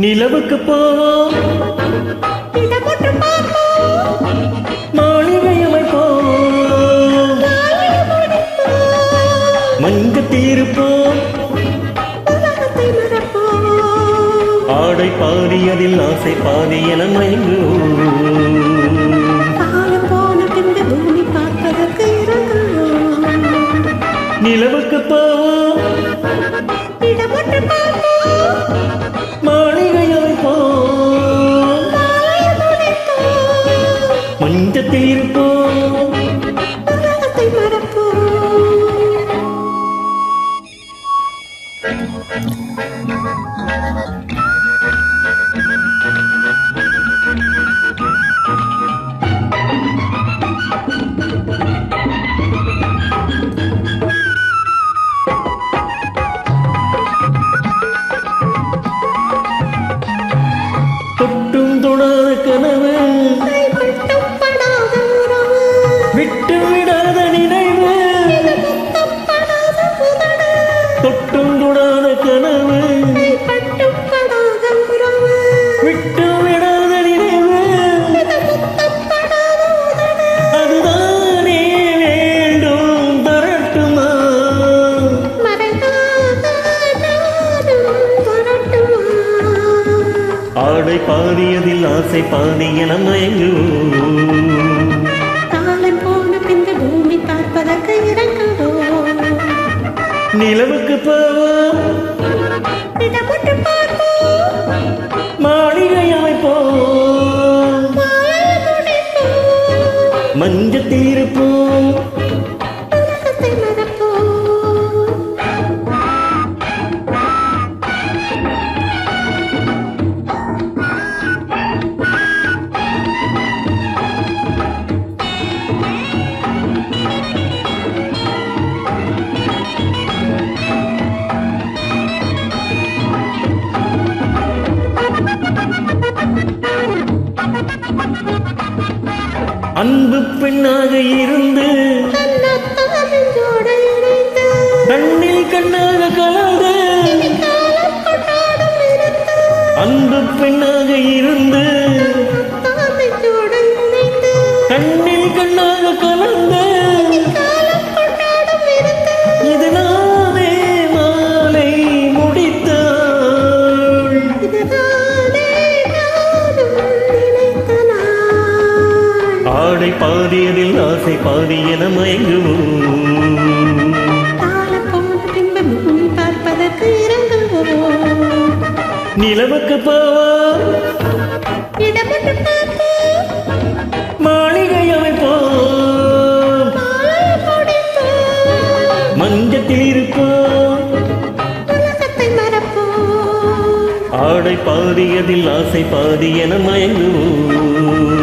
நிலவுக்கு போவோம், மாளிகை அமைப்போம், மஞ்சத்தீருப்போம், ஆடை பாதி அதில் ஆசை பாதி என மயங்குவோம். நிலவுக்கு போவோம், மாளிகை அமைப்போம், மஞ்சத்தில் இருப்போம். தொட்டும் தொடாத கனவு, விட்டு விடாத நினைவு, தொட்டும் தொடாத கனவு, விட்டு விடாத நினைவு, அதுதானே வேண்டும் தரட்டுமா, ஆடை பாதியதில் ஆசை பாதி என மயங்குவோம். காலம் போன பின்பு பூமி பார்ப்பதற்கு இறங்குதோ. நிலவுக்கு போவோம், மாளிகை அமைப்போம், மஞ்சத்தில் இருப்போம். அன்பு பெண்ணாக இருந்து கண்ணில் கண்ணாக கலந்து, அன்பு பெண்ணாக இருந்து கண்ணில் கண்ணாக கலந்து, இது நானே மாலை முடித்தாள், ஆடை பாதியதில் ஆசை பாதி என மயங்குவோம். நிலவுக்கு போவோம், மாளிகை அமைப்போம், மஞ்சத்தில் இருப்போம், ஆடை பாதியதில் ஆசை பாதி என மயங்குவோம்.